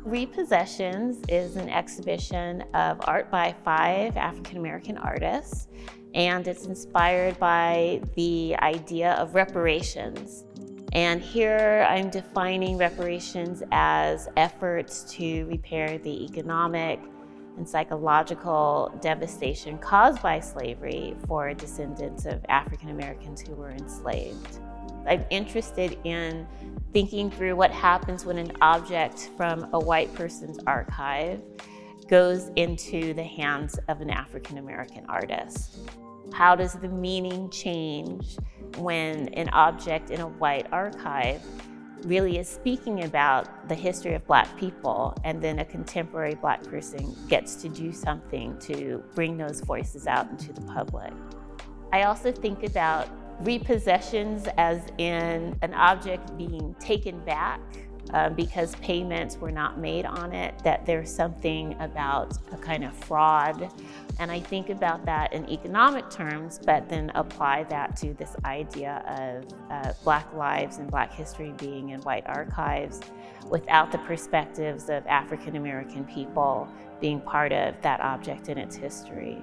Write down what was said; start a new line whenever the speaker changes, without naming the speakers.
Repossessions is an exhibition of art by 5 African-American artists, and it's inspired by the idea of reparations. And here I'm defining reparations as efforts to repair the economic and psychological devastation caused by slavery for descendants of African Americans who were enslaved. I'm interested in thinking through what happens when an object from a white person's archive goes into the hands of an African American artist. How does the meaning change when an object in a white archive really is speaking about the history of Black people, and then a contemporary Black person gets to do something to bring those voices out into the public? I also think about repossessions as in an object being taken back because payments were not made on it, that there's something about a kind of fraud. And I think about that in economic terms, but then apply that to this idea of Black lives and Black history being in white archives without the perspectives of African American people being part of that object and its history.